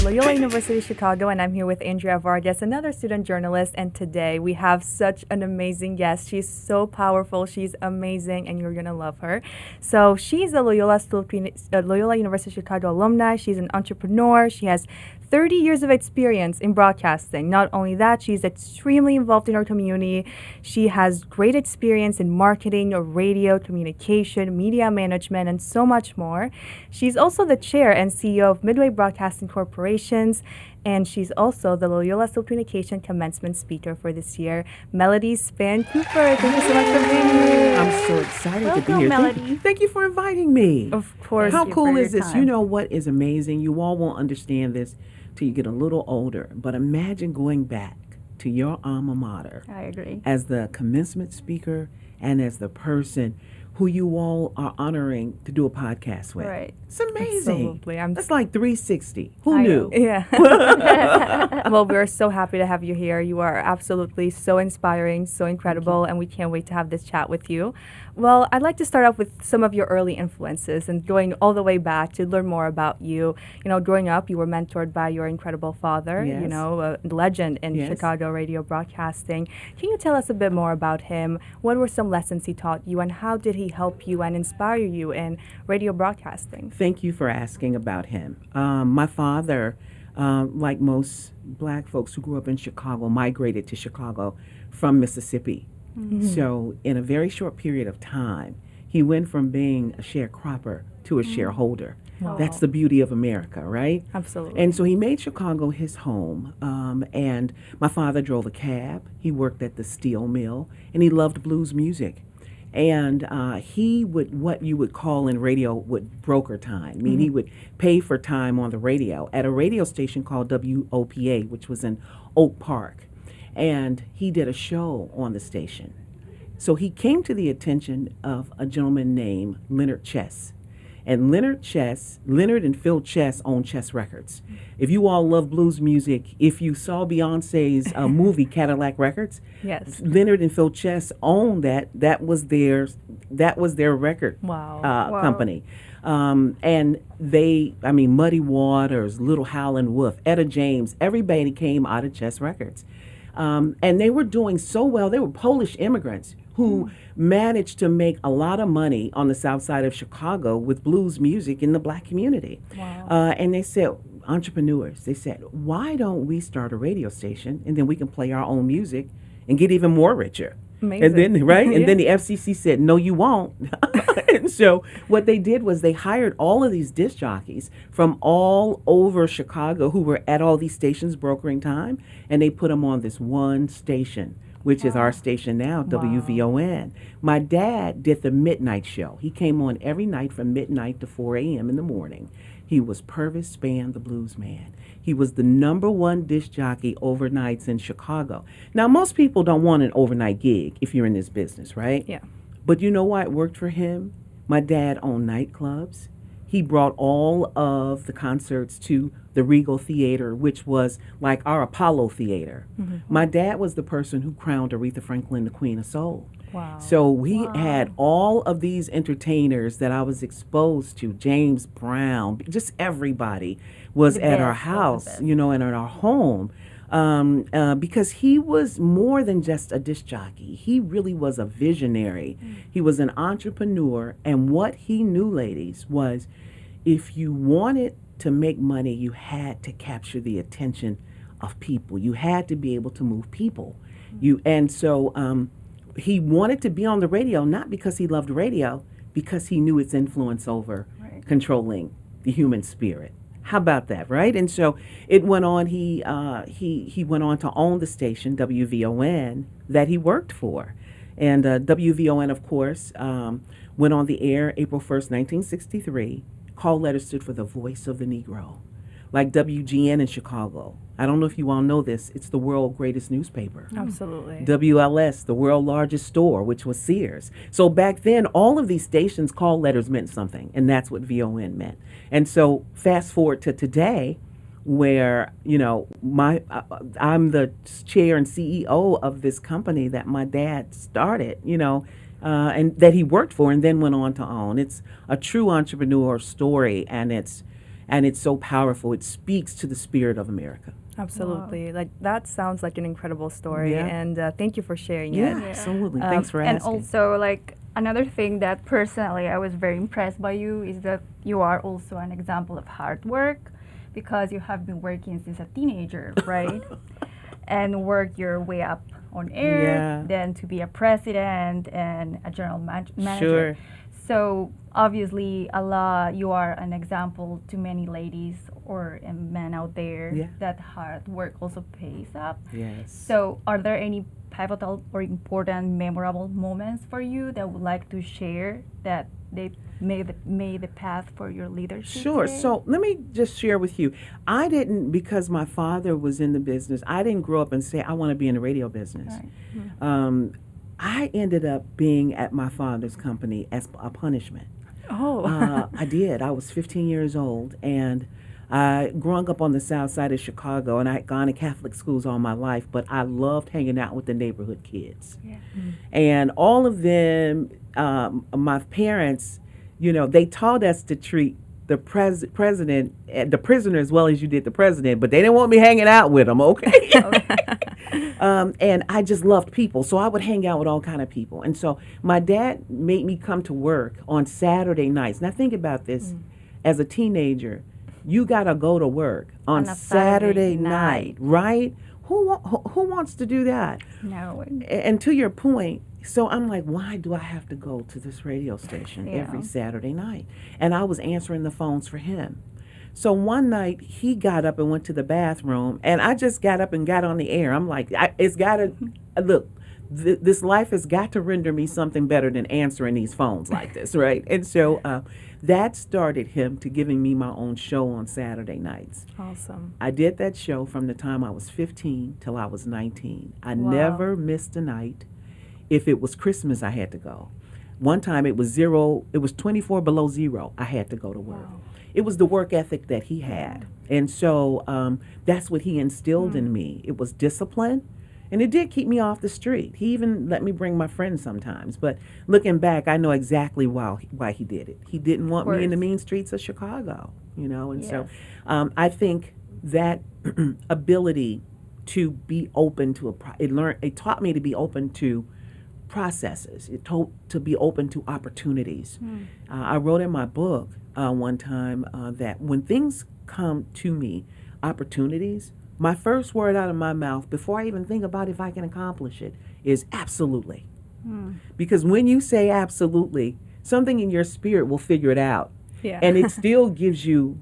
Loyola University Chicago, and I'm here with Andrea Vargas, another student journalist, and today we have such an amazing guest. She's so powerful, she's amazing, and you're going to love her. So she's a Loyola University Chicago alumni. She's an entrepreneur. She has 30 years of experience in broadcasting. Not only that, she's extremely involved in her community. She has great experience in marketing, radio, communication, media management, and so much more. She's also the chair and CEO of Midway Broadcasting Corporations, and she's also the Loyola Communication commencement speaker for this year. Melody Spann-Cooper, thank you so much for being here. I'm so excited to be here. Melody. Thank you for inviting me. Of course. How cool is this? You know what is amazing? You all won't understand this till you get a little older, but imagine going back to your alma mater. I agree. As the commencement speaker and as the person who you all are honoring to do a podcast with. Right. It's amazing. Absolutely. That's like 360. Who knew? Yeah. Well, we're so happy to have you here. You are absolutely so inspiring, so incredible, and we can't wait to have this chat with you. Well, I'd like to start off with some of your early influences and going all the way back to learn more about you. You know, growing up, you were mentored by your incredible father, Yes. you know, a legend in Yes. Chicago radio broadcasting. Can you tell us a bit more about him? What were some lessons he taught you, and how did he help you and inspire you in radio broadcasting? Thank you for asking about him. My father, like most black folks who grew up in Chicago, migrated to Chicago from Mississippi. Mm-hmm. So in a very short period of time, he went from being a sharecropper to a shareholder. Wow. That's the beauty of America, right? Absolutely. And so he made Chicago his home. And my father drove a cab. He worked at the steel mill, and he loved blues music. And he would, what you would call in radio, would broker time. I mean, he would pay for time on the radio at a radio station called WOPA, which was in Oak Park. And he did a show on the station. So he came to the attention of a gentleman named Leonard Chess. And Leonard and Phil Chess owned Chess Records. If you all love blues music, if you saw Beyonce's movie Cadillac Records, yes, Leonard and Phil Chess owned that. That was their record company. And Muddy Waters, Little Howlin' Wolf, Etta James, everybody came out of Chess Records. And they were doing so well. They were Polish immigrants who managed to make a lot of money on the south side of Chicago with blues music in the black community. Wow. And they said, entrepreneurs, they said, why don't we start a radio station and then we can play our own music and get even more richer? Amazing. And then, right? Yeah. And then the FCC said, no, you won't. And so what they did was they hired all of these disc jockeys from all over Chicago who were at all these stations brokering time, and they put them on this one station, which is our station now, WVON. My dad did the midnight show. He came on every night from midnight to 4 a.m. in the morning. He was Purvis Spann, the blues man. He was the #1 disc jockey overnights in Chicago. Now, most people don't want an overnight gig if you're in this business, right? Yeah. But you know why it worked for him? My dad owned nightclubs. He brought all of the concerts to the Regal Theater, which was like our Apollo Theater. Mm-hmm. My dad was the person who crowned Aretha Franklin the Queen of Soul. Wow. So we had all of these entertainers that I was exposed to. James Brown, just everybody was at our house, and at our home. Because he was more than just a disc jockey. He really was a visionary. He was an entrepreneur. And what he knew, ladies, was if you wanted to make money, you had to capture the attention of people. You had to be able to move people. So he wanted to be on the radio, not because he loved radio, because he knew its influence over controlling the human spirit. How about that, right? And so it went on. He went on to own the station WVON that he worked for, and WVON, of course, went on the air April 1st, 1963. Call letters stood for the voice of the Negro, like WGN in Chicago. I don't know if you all know this. It's the world's greatest newspaper. Absolutely. WLS, the world's largest store, which was Sears. So back then, all of these stations' call letters meant something, and that's what VON meant. And so fast forward to today, where I'm the chair and CEO of this company that my dad started, and that he worked for and then went on to own. It's a true entrepreneur story, and it's so powerful. It speaks to the spirit of America. Absolutely. Wow. Like, that sounds like an incredible story, and thank you for sharing it. Yeah, absolutely. Thanks for asking. And also, like, another thing that personally I was very impressed by you is that you are also an example of hard work, because you have been working since a teenager, right? And worked your way up on air, then to be a president and a general manager. Sure. So obviously, you are an example to many ladies or men out there that hard work also pays up. Yes. So are there any pivotal or important, memorable moments for you that would like to share that they made the path for your leadership? Sure. Today? So let me just share with you. I didn't, because my father was in the business, I didn't grow up and say, I want to be in the radio business. Right. I ended up being at my father's company as a punishment. Oh. I did. I was 15 years old, and I growing up on the south side of Chicago, and I had gone to Catholic schools all my life, but I loved hanging out with the neighborhood kids. Yeah. And all of them, my parents, they taught us to treat the president, the prisoner, as well as you did the president, but they didn't want me hanging out with them, okay? And I just loved people, so I would hang out with all kind of people. And so my dad made me come to work on Saturday nights. Now think about this. As a teenager, you got to go to work on a Saturday night, right? Who wants to do that? No. And to your point, so I'm like, why do I have to go to this radio station every Saturday night? And I was answering the phones for him. So one night he got up and went to the bathroom, and I just got up and got on the air. I'm like, it's got to, look, this life has got to render me something better than answering these phones like this, right? And so that started him to giving me my own show on Saturday nights. Awesome. I did that show from the time I was 15 till I was 19. I Wow. never missed a night. If it was Christmas, I had to go. One time it was 24 below zero. I had to go to work. Wow. It was the work ethic that he had. And so that's what he instilled in me. It was discipline. And it did keep me off the street. He even let me bring my friends sometimes. But looking back, I know exactly why he did it. He didn't want me in the mean streets of Chicago, And so I think that ability to be open to it taught me to be open to processes. It told to be open to opportunities. I wrote in my book one time that when things come to me, opportunities, my first word out of my mouth before I even think about if I can accomplish it is absolutely. Because when you say absolutely, something in your spirit will figure it out. Yeah. And it still gives you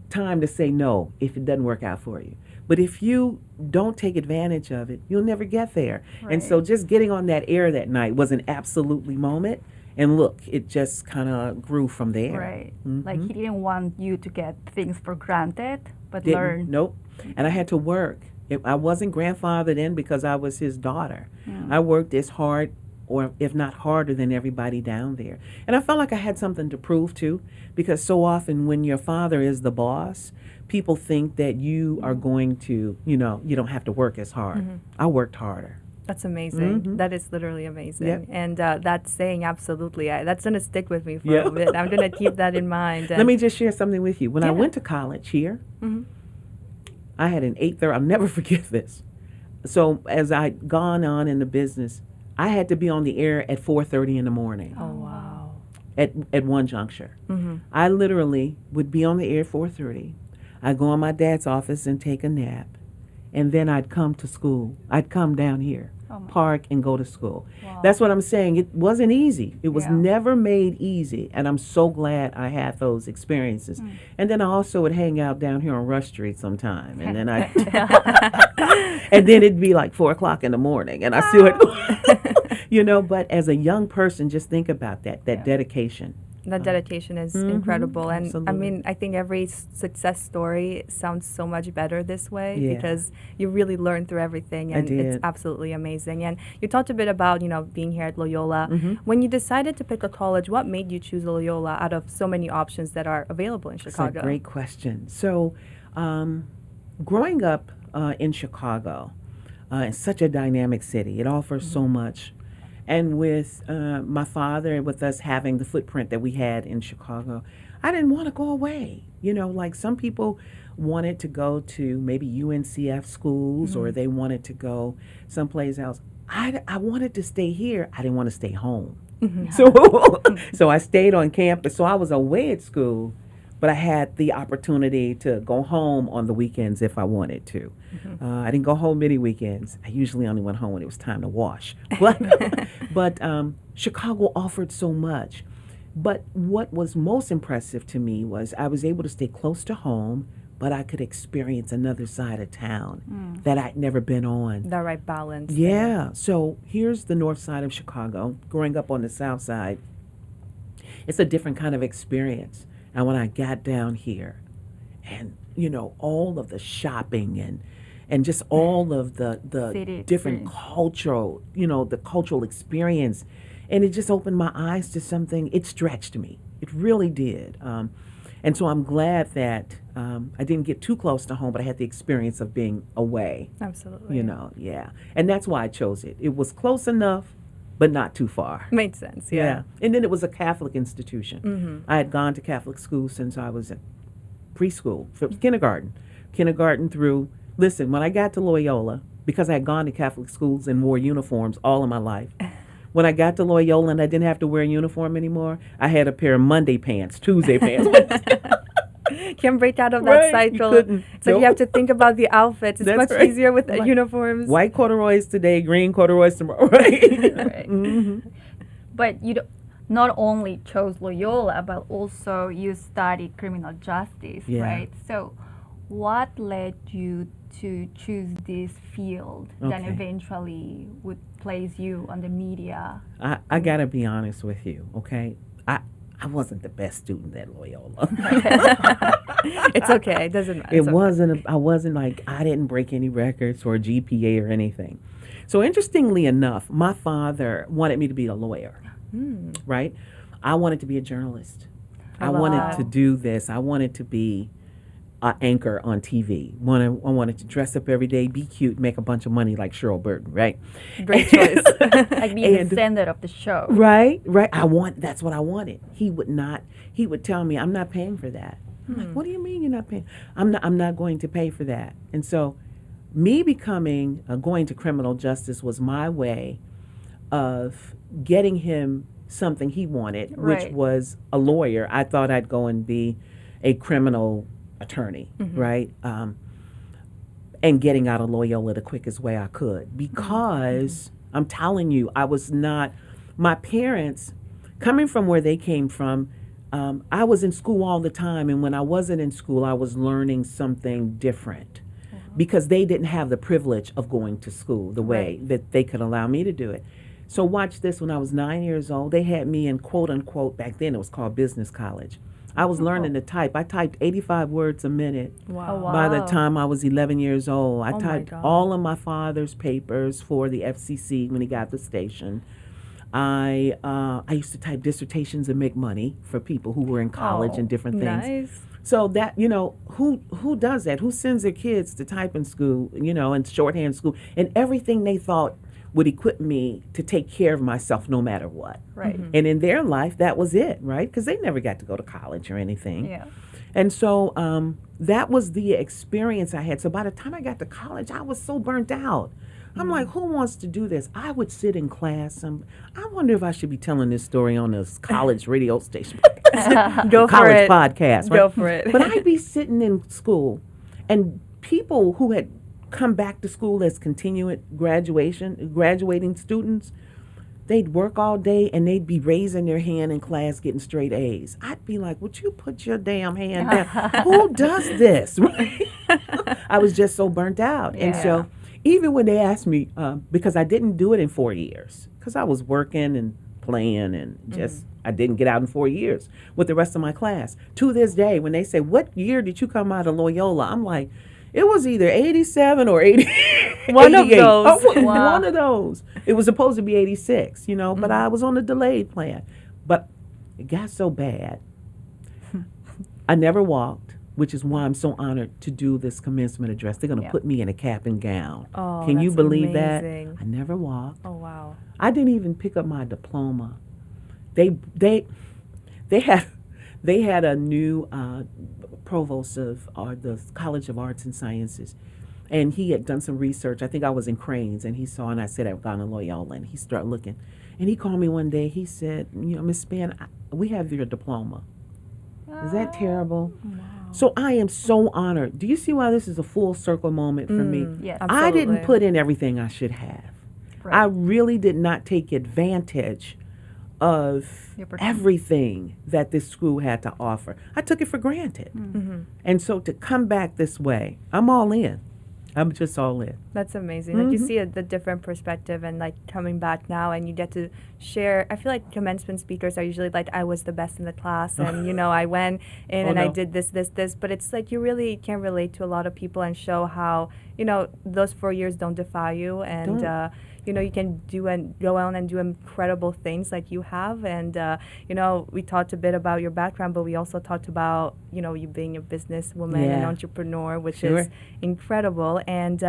time to say no if it doesn't work out for you. But if you don't take advantage of it, you'll never get there. Right. And so just getting on that air that night was an absolutely moment. And look, it just kind of grew from there. Right. Mm-hmm. Like, he didn't want you to get things for granted, but Didn't. learn. Nope. And I had to work. I wasn't grandfathered in because I was his daughter. I worked as hard, or if not harder, than everybody down there. And I felt like I had something to prove too, because so often when your father is the boss, people think that you are going to, you don't have to work as hard. I worked harder. That's amazing. That is literally amazing. Yep. And that saying, absolutely, that's going to stick with me for a bit. I'm going to keep that in mind. Let me just share something with you. When I went to college here, I had an 8:30, I'll never forget this. So as I'd gone on in the business, I had to be on the air at 4:30 in the morning. Oh, wow. At one juncture. I literally would be on the air at 4:30. I'd go in my dad's office and take a nap. And then I'd come to school. I'd come down here, park, and go to school. Wow. That's what I'm saying. It wasn't easy. It was Yeah. never made easy. And I'm so glad I had those experiences. And then I also would hang out down here on Rush Street sometime. And then and then it'd be like 4 o'clock in the morning. And I still had, but as a young person, just think about that dedication. That dedication is incredible. And absolutely. I mean, I think every success story sounds so much better this way Yeah. because you really learn through everything, and it's did. absolutely amazing. And you talked a bit about, being here at Loyola. Mm-hmm. When you decided to pick a college, what made you choose Loyola out of so many options that are available in Chicago? That's a great question. So, growing up in Chicago, it's such a dynamic city. It offers so much. And with my father and with us having the footprint that we had in Chicago, I didn't want to go away. Like some people wanted to go to maybe UNCF schools or they wanted to go someplace else. I wanted to stay here. I didn't want to stay home. So I stayed on campus. So I was away at school, but I had the opportunity to go home on the weekends if I wanted to. I didn't go home many weekends. I usually only went home when it was time to wash. But Chicago offered so much. But what was most impressive to me was I was able to stay close to home, but I could experience another side of town that I'd never been on. The right balance. Yeah. So here's the north side of Chicago. Growing up on the south side, it's a different kind of experience. And when I got down here and, all of the shopping and just all of the City different experience. cultural, the cultural experience, and it just opened my eyes to something. It stretched me. It really did. And so I'm glad that I didn't get too close to home, but I had the experience of being away. Absolutely. Yeah. And that's why I chose it. It was close enough, but not too far. Made sense, yeah. And then it was a Catholic institution. I had gone to Catholic school since I was in preschool, kindergarten through. Listen, when I got to Loyola, because I had gone to Catholic schools and wore uniforms all of my life, when I got to Loyola and I didn't have to wear a uniform anymore, I had a pair of Monday pants, Tuesday pants. Can't break out of Right, that you cycle. couldn't. So Nope. you have to think about the outfits. It's That's much right. easier with Like uniforms. White corduroys today, green corduroys tomorrow, right? Right. But you not only chose Loyola, but also you studied criminal justice, Yeah. right? So what led you to choose this field that Okay. eventually would place you on the media? I gotta be honest with you, okay? I wasn't the best student at Loyola. It's okay. It doesn't matter. It It's okay. wasn't. I wasn't like I didn't break any records or GPA or anything. So interestingly enough, my father wanted me to be a lawyer. Right? I wanted to be a journalist. I love wanted that. to do this. I wanted to be an anchor on TV. I wanted to dress up every day, be cute, make a bunch of money like Cheryl Burton. Right? Great choice. Like being And- the center of the show. Right. That's what I wanted. He would tell me, I'm not paying for that. I'm like, what do you mean you're not paying? I'm not going to pay for that. And so me going to criminal justice was my way of getting him something he wanted, which Right. was a lawyer. I thought I'd go and be a criminal attorney, right? And getting out of Loyola the quickest way I could, because I'm telling you, my parents, coming from where they came from, I was in school all the time, and when I wasn't in school, I was learning something different because they didn't have the privilege of going to school the way that they could allow me to do it. So watch this, when I was 9 years old, they had me in quote unquote, back then it was called business college. I was learning to type. I typed 85 words a minute. Wow. Oh, wow. By the time I was 11 years old, I Oh my typed God. all of my father's papers for the FCC when he got the station. I used to type dissertations and make money for people who were in college and different things. Nice. So that, who does that? Who sends their kids to type in school, and shorthand school, and everything they thought would equip me to take care of myself no matter what. Right. And in their life, that was it, right? Because they never got to go to college or anything. Yeah. And so that was the experience I had. So by the time I got to college, I was so burnt out. I'm like, who wants to do this? I would sit in class. I wonder if I should be telling this story on this college radio station. Go for college it. podcast. Right? Go for it. But I'd be sitting in school, and people who had come back to school as graduating students, they'd work all day and they'd be raising their hand in class getting straight A's. I'd be like, would you put your damn hand down? Who does this? Right? I was just so burnt out. And so even when they asked me, because I didn't do it in 4 years, because I was working and playing and just, I didn't get out in 4 years with the rest of my class. To this day, when they say, what year did you come out of Loyola? I'm like, it was either 87 or 80. One of 88. those. Oh, Wow. one of those. It was supposed to be 86, you know, but I was on the delayed plan. But it got so bad. I never walked, which is why I'm so honored to do this commencement address. They're going to Yeah. put me in a cap and gown. Oh, Can you that's believe amazing. that? I never walked. Oh, wow. I didn't even pick up my diploma. They had a new provost of the College of Arts and Sciences, and he had done some research. I think I was in Cranes, and he saw, and I said I've gone to Loyola, and he started looking, and he called me one day. He said, you know, Miss Spann, we have your diploma. Is that terrible? Wow. So I am so honored. Do you see why this is a full circle moment for me? Yes. I didn't Absolutely. put in everything I should have. I Right. really did not take advantage of The opportunity. everything that this school had to offer. I took it for granted. Mm-hmm. And so to come back this way, I'm all in. I'm just all in. That's amazing. Like you see the different perspective and like coming back now and you get to share. I feel like commencement speakers are usually like, I was the best in the class and, you know, I went in Oh, and I no. did this. But it's like you really can relate to a lot of people and show how, you know, those 4 years don't define you and, Don't. you know, you can do and go on and do incredible things like you have. And, you know, we talked a bit about your background, but we also talked about, you know, you being a businesswoman and Yeah. entrepreneur, which Sure. is incredible. And,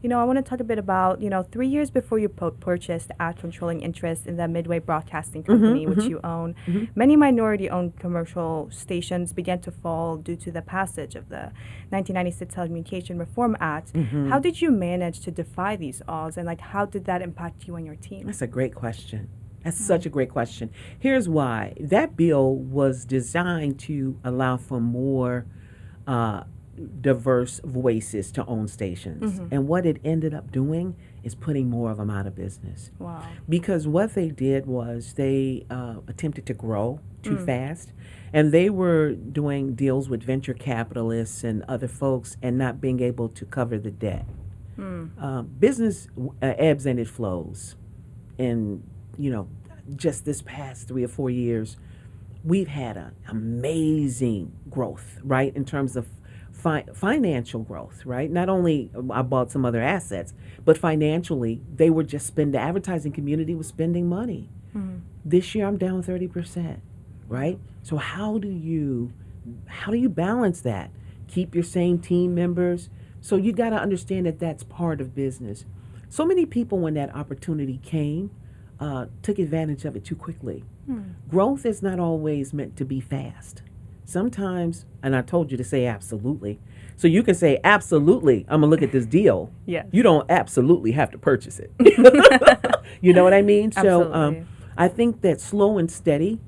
you know, I want to talk a bit about, you know, 3 years before you purchased ad controlling interest in the Midway Broadcasting Company, which you own, many minority-owned commercial stations began to fall due to the passage of the 1996 Telecommunication Reform Act. How did you manage to defy these odds, and like how did that impact you and your team? That's a great question. That's such a great question. Here's why. That bill was designed to allow for more diverse voices to own stations. And what it ended up doing is putting more of them out of business. Wow. Because what they did was they attempted to grow too fast. And they were doing deals with venture capitalists and other folks and not being able to cover the debt. Business ebbs and it flows. And, you know, just this past 3 or 4 years, we've had an amazing growth, right, in terms of financial growth, right? Not only I bought some other assets, but financially, they were just spending, the advertising community was spending money. This year, I'm down 30%, right? So how do you balance that? Keep your same team members. So you got to understand that that's part of business. So many people, when that opportunity came, took advantage of it too quickly. Growth is not always meant to be fast. Sometimes, and I told you to say absolutely. So you can say, absolutely, I'm going to look at this deal. Yes. You don't absolutely have to purchase it. You know what I mean? So Absolutely. I think that slow and steady.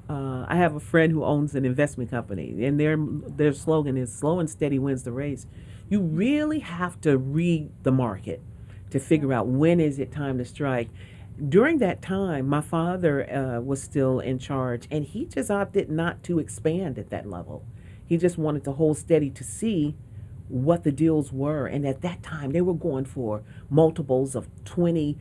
I have a friend who owns an investment company, and their slogan is slow and steady wins the race. You really have to read the market to figure out when is it time to strike. During that time, my father was still in charge, and he just opted not to expand at that level. He just wanted to hold steady to see what the deals were. And at that time, they were going for multiples of 20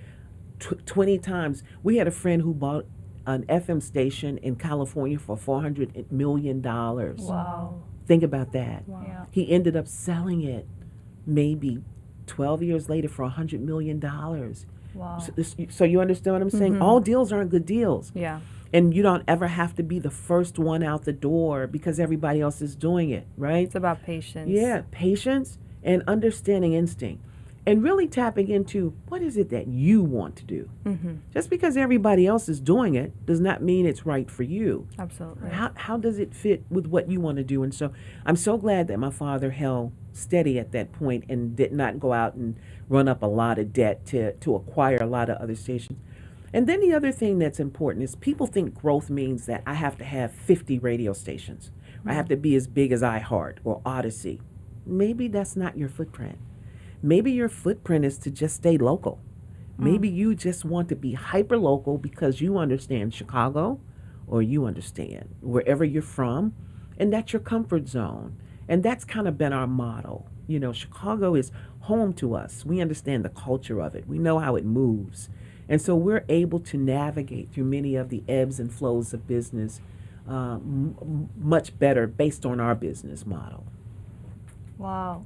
times. We had a friend who bought an FM station in California for $400 million. Wow. Think about that. Wow. Yeah. He ended up selling it maybe 12 years later for $100 million. Wow. So you understand what I'm saying? All deals aren't good deals. Yeah. And you don't ever have to be the first one out the door because everybody else is doing it, right? It's about patience. Yeah, patience and understanding instinct. And really tapping into what is it that you want to do. Just because everybody else is doing it does not mean it's right for you. Absolutely. How does it fit with what you want to do? And so I'm so glad that my father held steady at that point and did not go out and run up a lot of debt to acquire a lot of other stations. And then the other thing that's important is people think growth means that I have to have 50 radio stations. Or I have to be as big as iHeart or Odyssey. Maybe that's not your footprint. Maybe your footprint is to just stay local. Maybe you just want to be hyper local because you understand Chicago or you understand wherever you're from, and that's your comfort zone. And that's kind of been our motto. You know, Chicago is home to us. We understand the culture of it. We know how it moves. And so we're able to navigate through many of the ebbs and flows of business much better based on our business model. Wow.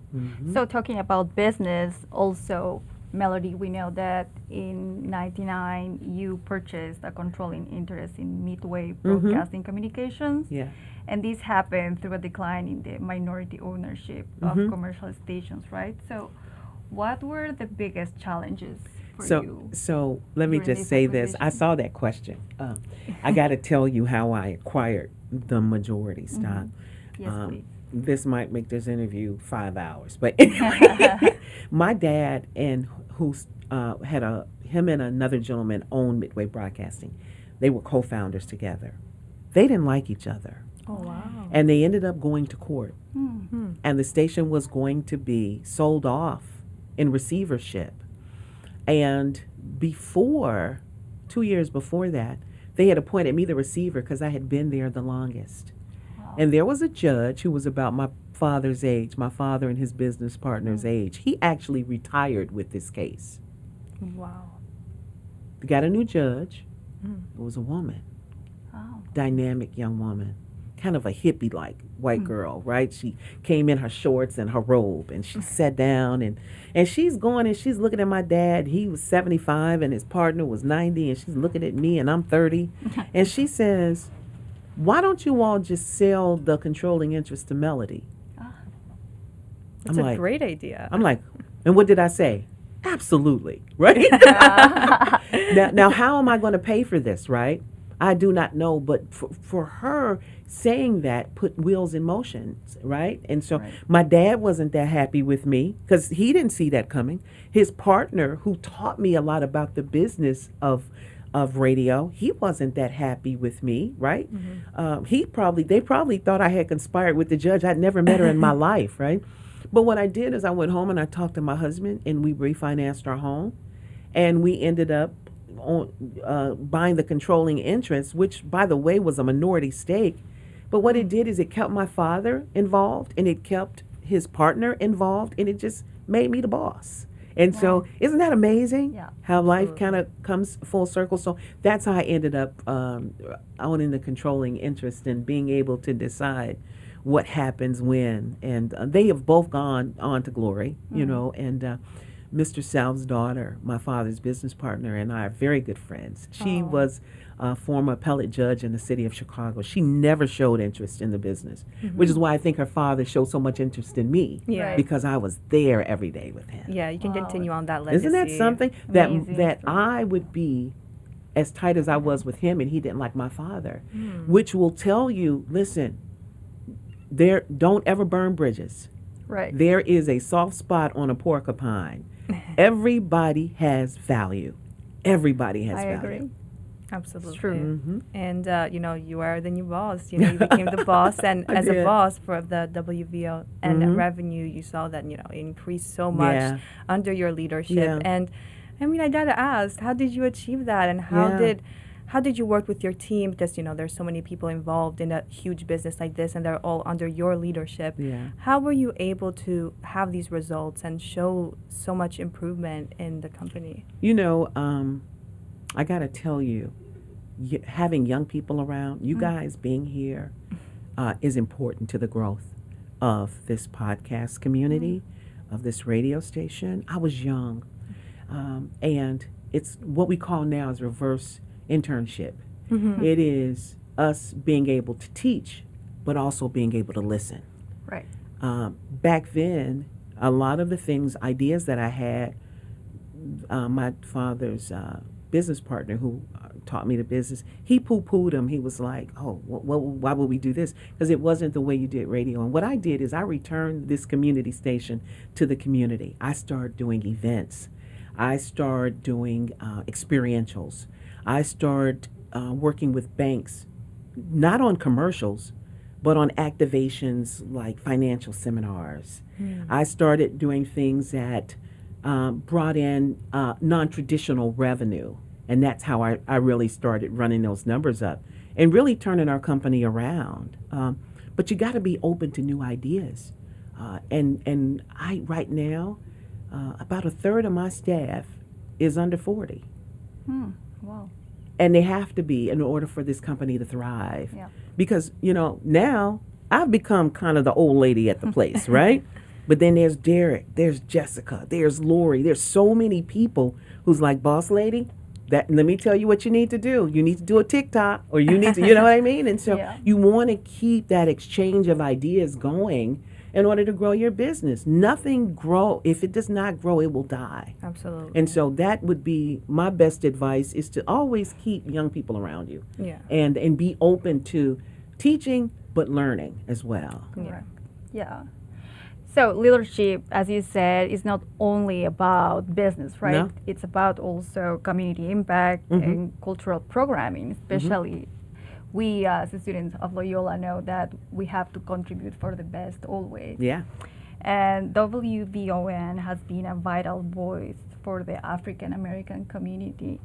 So talking about business, also, Melody, we know that in 99 you purchased a controlling interest in Midway Broadcasting Communications. Yeah. And this happened through a decline in the minority ownership of commercial stations, right? So what were the biggest challenges for you? So let me during just say this. I acquisition? saw that question. I got to tell you how I acquired the majority stock. Yes, please. This might make this interview 5 hours, but my dad and him and another gentleman owned Midway Broadcasting. They were co-founders together. They didn't like each other. Oh, wow. And they ended up going to court. And the station was going to be sold off in receivership. And 2 years before that, they had appointed me the receiver because I had been there the longest. And there was a judge who was about my father's age, my father and his business partner's age. He actually retired with this case. Wow. They got a new judge. It was a woman, dynamic young woman, kind of a hippie-like white girl, right? She came in her shorts and her robe, and she sat down, and she's going and she's looking at my dad. He was 75 and his partner was 90, and she's looking at me and I'm 30. And she says, "Why don't you all just sell the controlling interest to Melody?" It's I'm a like, great idea. I'm like, and what did I say? Absolutely, right? now, how am I going to pay for this, right? I do not know, but for her saying that put wheels in motion, right? And so my dad wasn't that happy with me because he didn't see that coming. His partner, who taught me a lot about the business of radio, he wasn't that happy with me, right? They probably thought I had conspired with the judge. I'd never met her in my life, right? But what I did is I went home and I talked to my husband, and we refinanced our home, and we ended up buying the controlling interest, which, by the way, was a minority stake. But what it did is it kept my father involved, and it kept his partner involved, and it just made me the boss. And so, isn't that amazing? Yeah, how life kind of comes full circle. So that's how I ended up owning the controlling interest and being able to decide what happens when. And they have both gone on to glory, you know, and Mr. Salve's daughter, my father's business partner, and I are very good friends. She was a former appellate judge in the city of Chicago. She never showed interest in the business, which is why I think her father showed so much interest in me, because I was there every day with him. Yeah, you can continue on that legacy. Isn't that something? That I would be as tight as I was with him, and he didn't like my father, which will tell you, listen, don't ever burn bridges. Right. There is a soft spot on a porcupine. Everybody has value. Everybody has value. I agree. Absolutely. It's true. And, you are the new boss. You became the boss. And as a boss for the WVO and revenue, you saw that, it increased so much under your leadership. Yeah. And, I got to ask, how did you achieve that? And how did you work with your team? Because, there's so many people involved in a huge business like this, and they're all under your leadership. Yeah. How were you able to have these results and show so much improvement in the company? I got to tell you, having young people around, you guys being here is important to the growth of this podcast community, of this radio station. I was young, and it's what we call now is reverse internship. It is us being able to teach, but also being able to listen. Right. Back then, a lot of the ideas that I had, my father's business partner who taught me the business, he poo-pooed them. He was like, "Oh, why would we do this?" Because it wasn't the way you did radio. And what I did is I returned this community station to the community. I started doing events. I started doing experientials. I started working with banks, not on commercials, but on activations like financial seminars. I started doing things that brought in non-traditional revenue. And that's how I really started running those numbers up and really turning our company around. But you got to be open to new ideas. And I right now, about a third of my staff is under 40. Wow. And they have to be in order for this company to thrive. Yeah. Because, now I've become kind of the old lady at the place, right? But then there's Derek, there's Jessica, there's Lori. There's so many people who's like, boss lady, let me tell you what you need to do. You need to do a TikTok, or you need to, you know what I mean? And so you want to keep that exchange of ideas going in order to grow your business. If it does not grow, it will die. Absolutely. And so that would be my best advice, is to always keep young people around you. Yeah. And be open to teaching, but learning as well. Correct. Yeah. So leadership, as you said, is not only about business, right? No. It's about also community impact and cultural programming, especially we as students of Loyola know that we have to contribute for the best always. Yeah. And WVON has been a vital voice for the African American community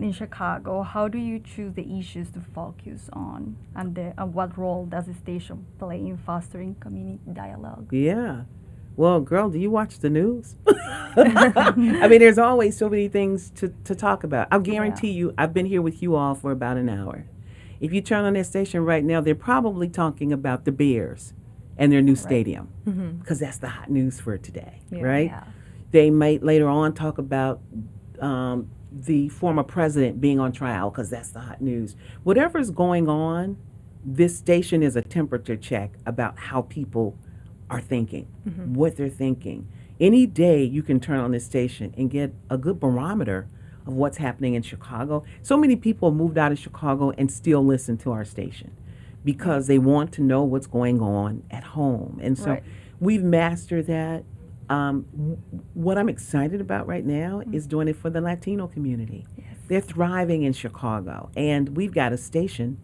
in Chicago. How do you choose the issues to focus on, and what role does the station play in fostering community dialogue? Yeah. Well, girl, do you watch the news? I mean, there's always so many things to talk about. I'll guarantee you, I've been here with you all for about an hour. If you turn on that station right now, they're probably talking about the Bears and their new stadium, because that's the hot news for today, right? Yeah. They might later on talk about the former president being on trial, because that's the hot news. Whatever's going on, this station is a temperature check about how people are thinking, what they're thinking. Any day you can turn on this station and get a good barometer of what's happening in Chicago. So many people moved out of Chicago and still listen to our station because they want to know what's going on at home. And so we've mastered that. What I'm excited about right now is doing it for the Latino community. Yes. They're thriving in Chicago, and we've got a station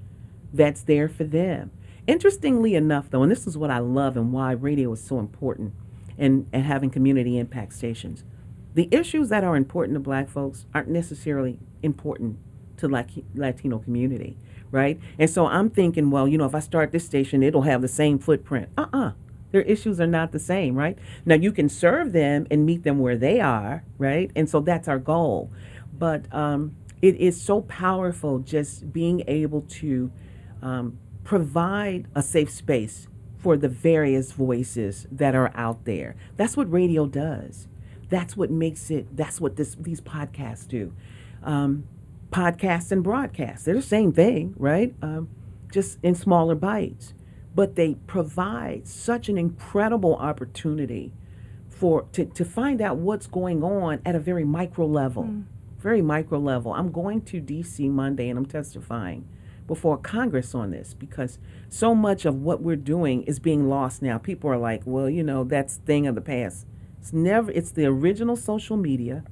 that's there for them. Interestingly enough, though, and this is what I love and why radio is so important and having community impact stations, the issues that are important to Black folks aren't necessarily important to Latino community, right? And so I'm thinking, well, if I start this station, it'll have the same footprint. Their issues are not the same, right? Now, you can serve them and meet them where they are, right? And so that's our goal. But it is so powerful just being able to provide a safe space for the various voices that are out there. That's what radio does. That's what makes it, that's what these podcasts do. Podcasts and broadcasts, they're the same thing, right? Just in smaller bites. But they provide such an incredible opportunity to find out what's going on at a very micro level. Very micro level. I'm going to D.C. Monday and I'm testifying before Congress on this, because so much of what we're doing is being lost now. People are like, well, that's thing of the past. It's the original social media,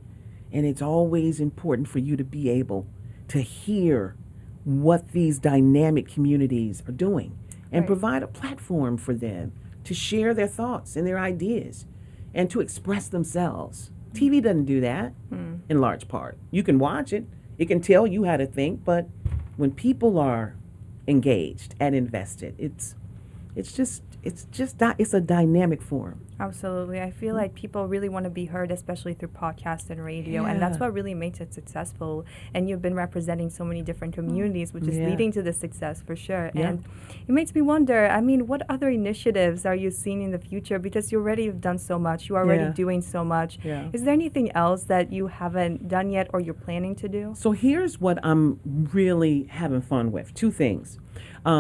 and it's always important for you to be able to hear what these dynamic communities are doing and provide a platform for them to share their thoughts and their ideas and to express themselves. TV doesn't do that in large part. You can watch it. It can tell you how to think, but when people are engaged and invested, it's a dynamic forum. Absolutely. I feel like people really want to be heard, especially through podcasts and radio, and that's what really makes it successful. And you've been representing so many different communities, which is leading to the success for sure. And it makes me wonder, what other initiatives are you seeing in the future? Because you already have done so much. You're already doing so much. Is there anything else that you haven't done yet or you're planning to do? So here's what I'm really having fun with. Two things.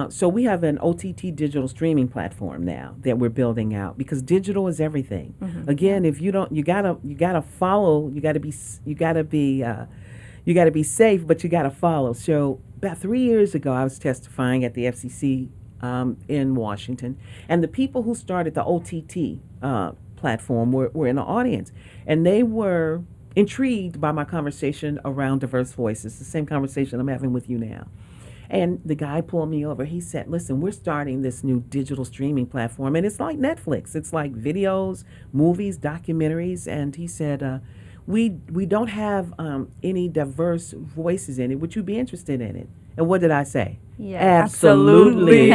So we have an OTT digital streaming platform now that we're building out, because digital is everything. Again, if you don't, you gotta follow. You gotta be safe, but you gotta follow. So about 3 years ago, I was testifying at the FCC in Washington, and the people who started the OTT platform were in the audience, and they were intrigued by my conversation around diverse voices. The same conversation I'm having with you now. And the guy pulled me over. He said, listen, we're starting this new digital streaming platform, and it's like Netflix. It's like videos, movies, documentaries. And he said, we don't have any diverse voices in it. Would you be interested in it? And what did I say? Yeah, absolutely.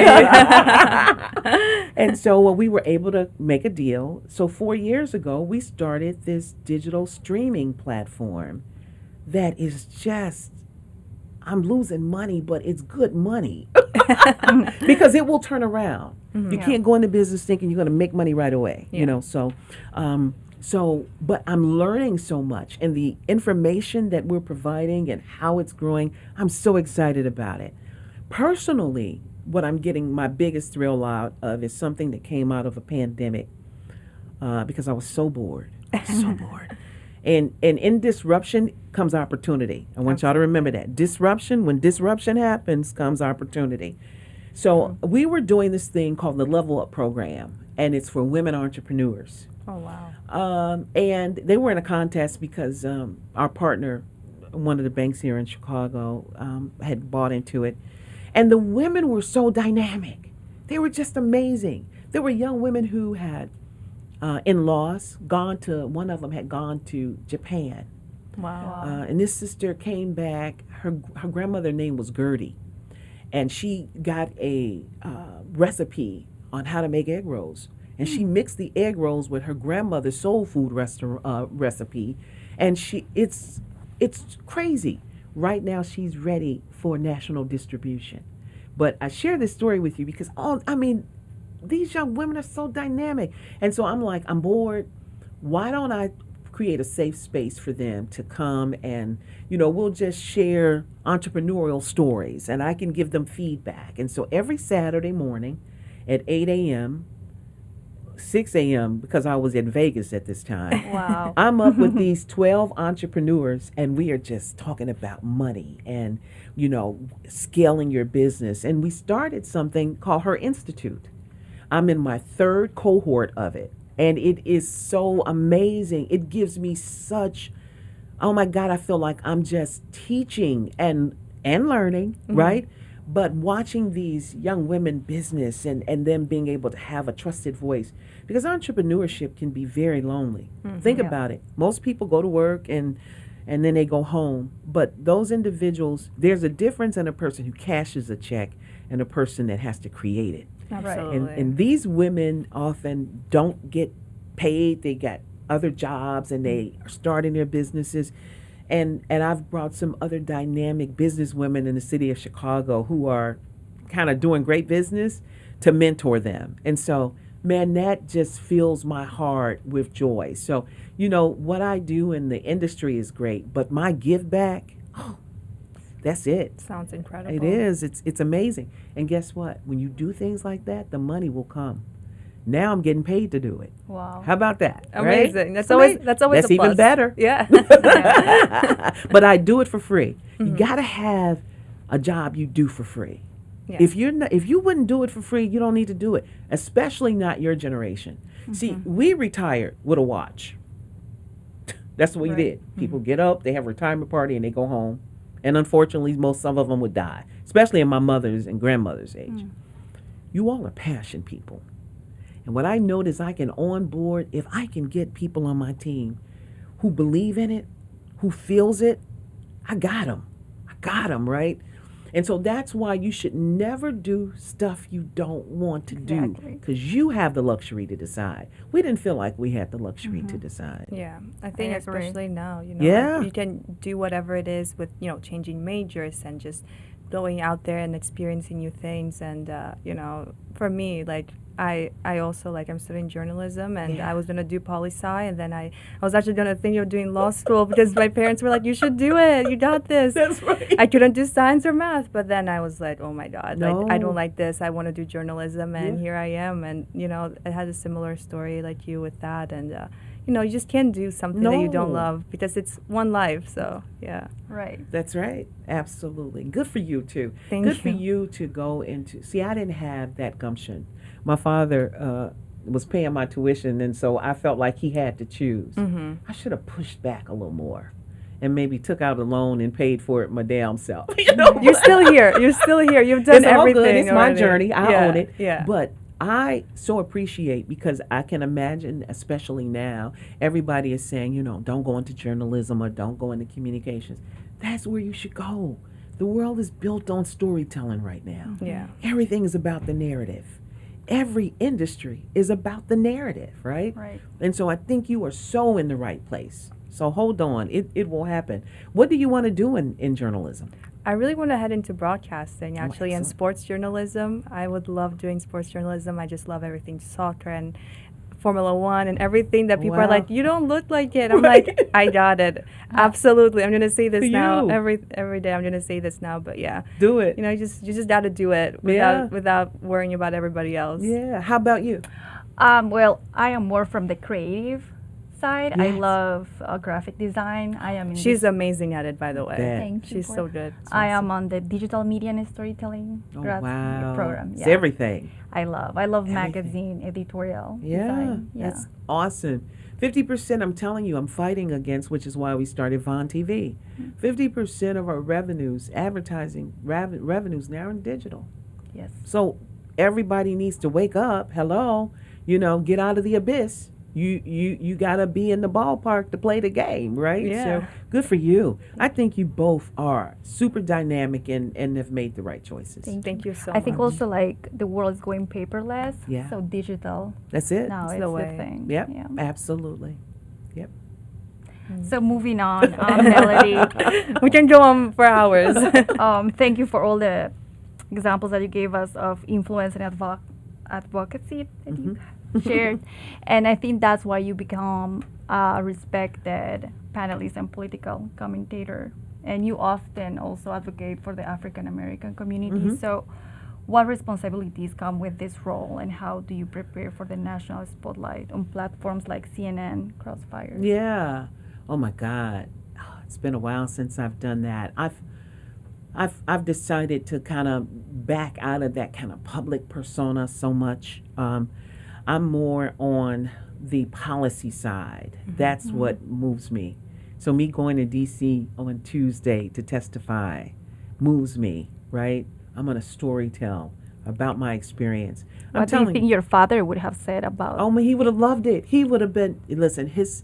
And so we were able to make a deal. So 4 years ago, we started this digital streaming platform that is just, I'm losing money, but it's good money because it will turn around. You can't go into business thinking you're going to make money right away, you know. So, but I'm learning so much, and the information that we're providing and how it's growing, I'm so excited about it. Personally, what I'm getting my biggest thrill out of is something that came out of a pandemic, because I was so bored, so bored. And in disruption comes opportunity. I want y'all to remember that. Disruption, when disruption happens, comes opportunity. So we were doing this thing called the Level Up program, and it's for women entrepreneurs. Oh, wow. And they were in a contest because our partner, one of the banks here in Chicago, had bought into it. And the women were so dynamic. They were just amazing. There were young women who had in-laws, one of them had gone to Japan. Wow. And this sister came back, her grandmother's name was Gertie. And she got a recipe on how to make egg rolls. And she mixed the egg rolls with her grandmother's soul food recipe. And it's crazy. Right now, she's ready for national distribution. But I share this story with you because, these young women are so dynamic. And so I'm like, I'm bored. Why don't I create a safe space for them to come and, we'll just share entrepreneurial stories and I can give them feedback. And so every Saturday morning at 8 a.m., 6 a.m., because I was in Vegas at this time. Wow. I'm up with these 12 entrepreneurs, and we are just talking about money and, scaling your business. And we started something called Her Institute. I'm in my third cohort of it, and it is so amazing. It gives me such, oh my God, I feel like I'm just teaching and learning, right? But watching these young women business and them being able to have a trusted voice, because entrepreneurship can be very lonely. Think about it. Most people go to work and then they go home. But those individuals, there's a difference in a person who cashes a check and a person that has to create it. Absolutely. And these women often don't get paid. They got other jobs and they are starting their businesses. And I've brought some other dynamic business women in the city of Chicago who are kind of doing great business to mentor them. And so, man, that just fills my heart with joy. So, what I do in the industry is great, but my give back, that's it. Sounds incredible. It is. It's amazing. And guess what? When you do things like that, the money will come. Now I'm getting paid to do it. Wow. How about that? Amazing. Right? That's always that's a plus. even better. Yeah. But I do it for free. You got to have a job you do for free. Yeah. If you wouldn't do it for free, you don't need to do it. Especially not your generation. See, we retired with a watch. That's what we did. People get up, they have a retirement party, and they go home. And unfortunately, some of them would die, especially in my mother's and grandmother's age. You all are passion people. And what I notice, I can onboard, if I can get people on my team who believe in it, who feels it, I got them, right? And so that's why you should never do stuff you don't want to do, because you have the luxury to decide. We didn't feel like we had the luxury to decide. Yeah, I think I agree. especially now, Yeah. like you can do whatever it is with, changing majors and just going out there and experiencing new things. And, for me, like, I also, like, I'm studying journalism, and I was going to do poli-sci, and then I was actually going to think of doing law school because my parents were like, you should do it. You got this. That's right. I couldn't do science or math, but then I was like, oh, my God, No. I don't like this. I want to do journalism, and here I am. And, I had a similar story like you with that, and, you just can't do something that you don't No. love because it's one life, so, yeah. Right. That's right. Absolutely. Good for you, too. Thank Good you. for you to go into... See, I didn't have that gumption. My father was paying my tuition, and so I felt like he had to choose. I should have pushed back a little more and maybe took out a loan and paid for it my damn self. You're still here. You're still here. You've done It's all everything. good. It's my already. journey. I own it. Yeah. But I so appreciate, because I can imagine, especially now, everybody is saying, don't go into journalism or don't go into communications. That's where you should go. The world is built on storytelling right now. Yeah. Everything is about the narrative. Every industry is about the narrative, right? Right. And so I think you are so in the right place. So hold on. It will happen. What do you want to do in journalism? I really want to head into broadcasting, actually, and excellent. sports journalism. I would love doing sports journalism. I just love everything soccer and Formula One and everything that people are Wow. like, you don't look like it. I'm Right. like, I got it. Absolutely. I'm going to say this For now. you. Every day I'm going to say this now. But yeah, Do it. you know, you just got to do it Yeah. without worrying about everybody else. Yeah. How about you? Well, I am more from the creative side. I Yes. love graphic design. I am in She's this- amazing at it, by the way. Bet. Thank you She's for so good. I am on the digital media and storytelling Oh, grad wow. program. It's Yeah. everything. I love Everything. magazine editorial Yeah, design. Yeah. that's awesome. 50%, I'm telling you, I'm fighting against, which is why we started Vaughn TV. 50% of our revenues, advertising revenues now are in digital. Yes. So everybody needs to wake up. Hello, get out of the abyss. You gotta be in the ballpark to play the game, right? Yeah. So good for you. I think you both are super dynamic and have made the right choices. Thank you so I think much. also like the world is going paperless. Yeah. So digital That's it. now It's it's the the way. thing. Yep. Yeah. Absolutely. So moving on, Melody. We can go on for hours. Thank you for all the examples that you gave us of influence and advocacy that you shared. And I think that's why you become a respected panelist and political commentator. And you often also advocate for the African American community. So what responsibilities come with this role, and how do you prepare for the national spotlight on platforms like CNN, Crossfire? Yeah. Oh my God. It's been a while since I've done that. I've decided to kind of back out of that kind of public persona so much. I'm more on the policy side. That's what moves me. So me going to DC on Tuesday to testify moves me, right? I'm going to storytell about my experience. What do you think your father would have said about? Oh man, he would have loved it. He would have been. Listen, his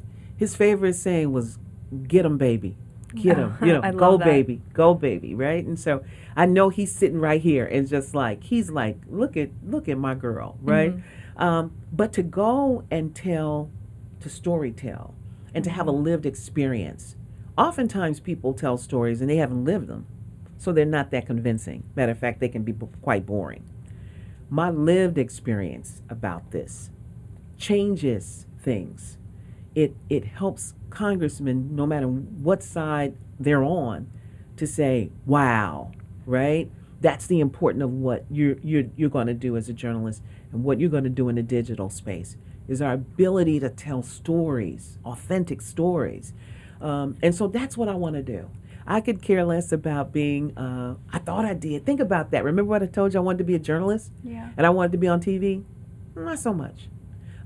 favorite saying was, "Get him, baby, get him." I Go love that. baby, go baby, right? And so I know he's sitting right here and just like he's like, look at my girl, right? But to go and to storytell, and to have a lived experience. Oftentimes people tell stories and they haven't lived them, so they're not that convincing. Matter of fact, they can be quite boring. My lived experience about this changes things. It helps congressmen, no matter what side they're on, to say, wow, right? That's the importance of what you're going to do as a journalist, and what you're going to do in the digital space is our ability to tell stories, authentic stories. And so that's what I want to do. I could care less about being, I thought I did. Think about that. Remember what I told you I wanted to be a journalist? Yeah. And I wanted to be on TV? Not so much.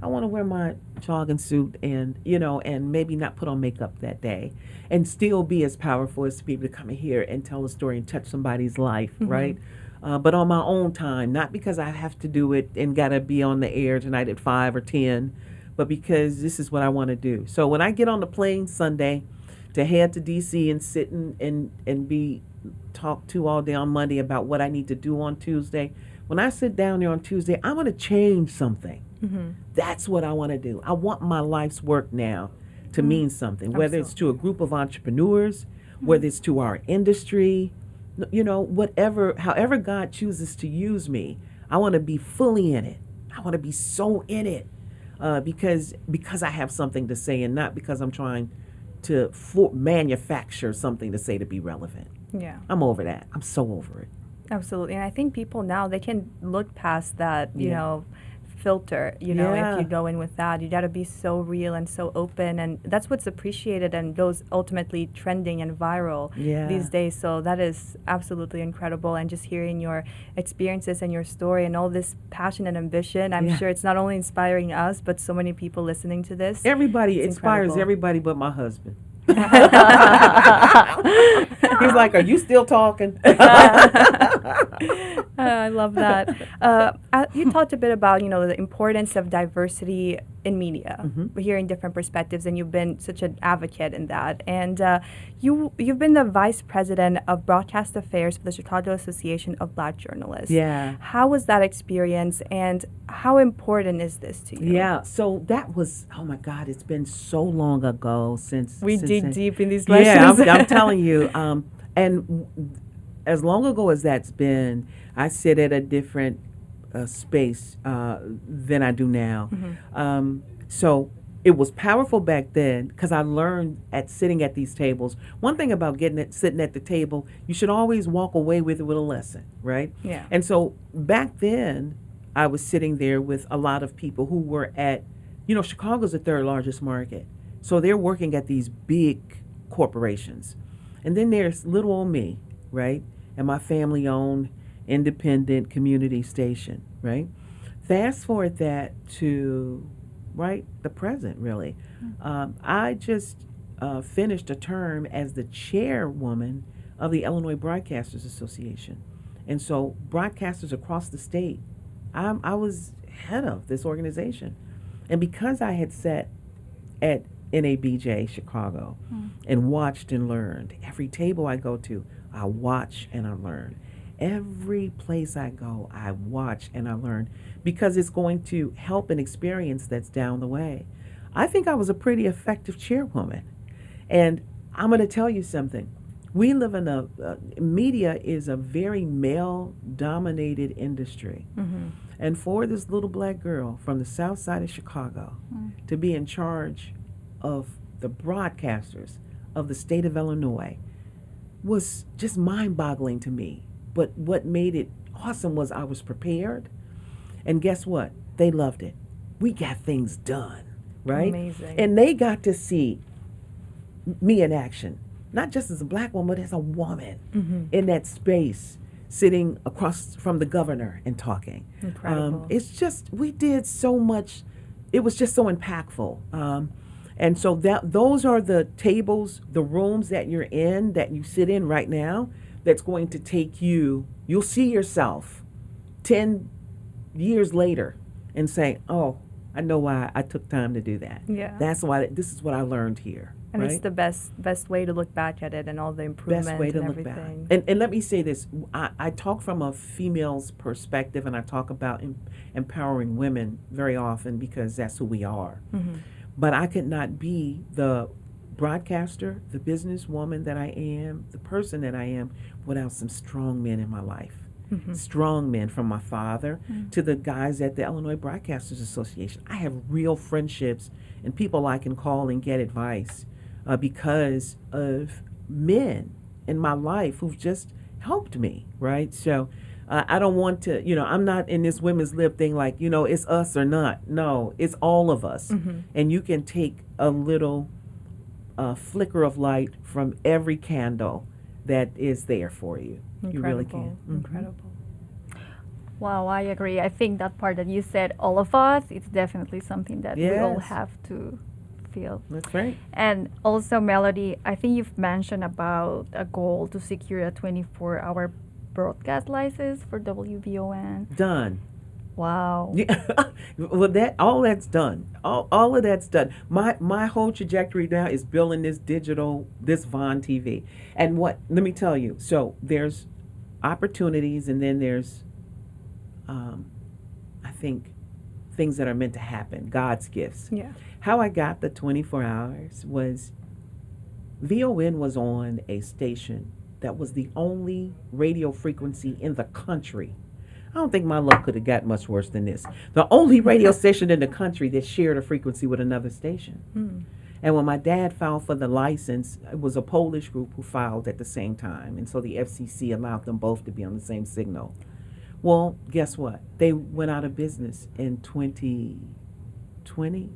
I want to wear my jogging suit and, and maybe not put on makeup that day and still be as powerful as to be able to come in here and tell a story and touch somebody's life, right? But on my own time, not because I have to do it and got to be on the air tonight at 5 or 10, but because this is what I want to do. So when I get on the plane Sunday to head to D.C. and sit and be talked to all day on Monday about what I need to do on Tuesday, when I sit down there on Tuesday, I'm going to change something. That's what I want to do. I want my life's work now to mean something, whether it's to a group of entrepreneurs, whether it's to our industry, whatever, however God chooses to use me. I want to be fully in it. I want to be so in it because I have something to say, and not because I'm trying to manufacture something to say to be relevant. Yeah. I'm over that. I'm so over it. Absolutely. And I think people now, they can look past that, Yeah. filter, Yeah. if you go in with that. You got to be so real and so open. And that's what's appreciated and goes ultimately trending and viral Yeah. these days. So that is absolutely incredible. And just hearing your experiences and your story and all this passion and ambition, I'm Yeah. sure it's not only inspiring us, but so many people listening to this. Everybody It's inspires incredible. everybody but my husband. He's like, "Are you still talking?" I love that. You talked a bit about, the importance of diversity in media, hearing different perspectives, and you've been such an advocate in that. And you've been the vice president of broadcast affairs for the Chicago Association of Black Journalists. Yeah. How was that experience, and how important is this to you? Yeah, so that was, oh my God, it's been so long ago since. We since dig I- deep in these questions. Yeah, I'm telling you. And as long ago as that's been, I sit at a different space than I do now. So it was powerful back then because I learned at sitting at these tables. One thing about sitting at the table, you should always walk away with a lesson, right? Yeah. And so back then, I was sitting there with a lot of people who were at, Chicago's the third largest market. So they're working at these big corporations. And then there's little old me, right? And my family owned independent community station, right? Fast forward that to, right, the present, really. I just finished a term as the chairwoman of the Illinois Broadcasters Association. And so broadcasters across the state, I was head of this organization. And because I had sat at NABJ Chicago and watched and learned, every table I go to, I watch and I learn. Every place I go, I watch and I learn because it's going to help an experience that's down the way. I think I was a pretty effective chairwoman. And I'm going to tell you something. We live in media is a very male-dominated industry. And for this little black girl from the south side of Chicago to be in charge of the broadcasters of the state of Illinois was just mind-boggling to me. But what made it awesome was I was prepared. And guess what? They loved it. We got things done, right? Amazing. And they got to see me in action, not just as a black woman, but as a woman in that space, sitting across from the governor and talking. Incredible. It's just, we did so much. It was just so impactful. And so those are the tables, the rooms that you're in, that you sit in right now, that's going to take you, you'll see yourself 10 years later and say, oh, I know why I took time to do that. Yeah. That's why, this is what I learned here. And right? it's the best way to look back at it and all the improvements Best way to and look everything. back. And let me say this, I talk from a female's perspective, and I talk about empowering women very often because that's who we are. But I could not be the broadcaster, the businesswoman that I am, the person that I am, without some strong men in my life. Strong men, from my father to the guys at the Illinois Broadcasters Association. I have real friendships and people I can call and get advice because of men in my life who've just helped me, right? So I don't want to, I'm not in this women's lib thing like, it's us or not. No, it's all of us. And you can take a little flicker of light from every candle that is there for you. Incredible. You really can. Incredible. Wow, I agree. I think that part that you said, all of us, it's definitely something that we all Yes. have to feel. That's right. And also, Melody, I think you've mentioned about a goal to secure a 24-hour broadcast license for WVON. Done. Wow. Yeah. Well, all that's done. All of that's done. My whole trajectory now is building this Vaughn TV. And let me tell you, so there's opportunities, and then there's, I think, things that are meant to happen, God's gifts. Yeah. How I got the 24 hours was VON was on a station that was the only radio frequency in the country. I don't think my luck could have got much worse than this. The only radio station in the country that shared a frequency with another station. And when my dad filed for the license, it was a Polish group who filed at the same time. And so the FCC allowed them both to be on the same signal. Well, guess what? They went out of business in 2020.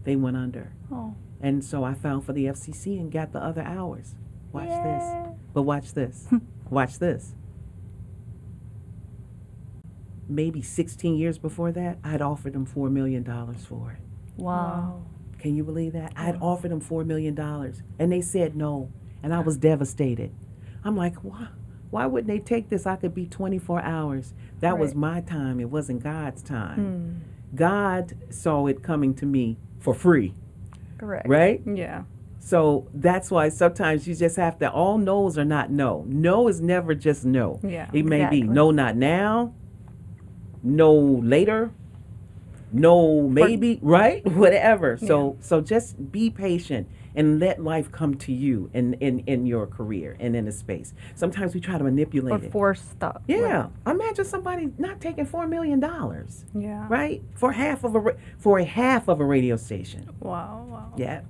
They went under. Oh. And so I filed for the FCC and got the other hours. Watch this. But watch this. Watch this. Maybe 16 years before that, I'd offered them $4 million for it. Wow. Can you believe that? I'd offered them $4 million, and they said no, and I was devastated. I'm like, Why wouldn't they take this? I could be 24 hours. That was Right. my time. It wasn't God's time. Mm. God saw it coming to me for free, Correct. right? Yeah. So that's why sometimes you just have to, all no's are not no. No is never just no. Yeah. It may be Exactly. no, not now, no later, no maybe, right? Whatever. So just be patient and let life come to you in your career and in a space. Sometimes we try to manipulate Or it. force stuff. Yeah. Imagine somebody not taking $4 million, Yeah. right? For a half of a radio station. Wow. Wow. Yeah.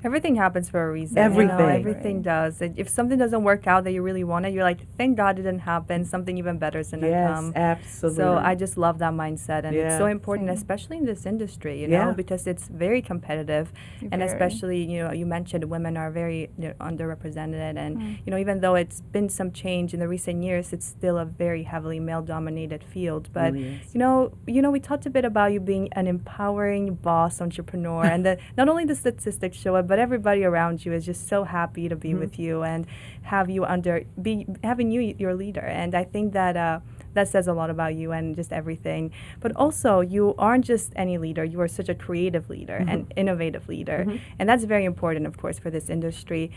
Everything happens for a reason. Everything. Everything does. If something doesn't work out that you really wanted, you're like, thank God it didn't happen. Something even better is going to Yes, come. absolutely. So I just love that mindset, and it's so Yeah. important, Same. especially in this industry, you Yeah. know, because it's very competitive, and Very. especially, you know, you mentioned women are very underrepresented, and Mm. you know, even though it's been some change in the recent years, it's still a very heavily male-dominated field. But Really is. you know, we talked a bit about you being an empowering boss entrepreneur, and that not only the statistics show it, but everybody around you is just so happy to be with you and have you having you your leader. And I think that that says a lot about you and just everything. But also, you aren't just any leader. You are such a creative leader and innovative leader, and that's very important, of course, for this industry.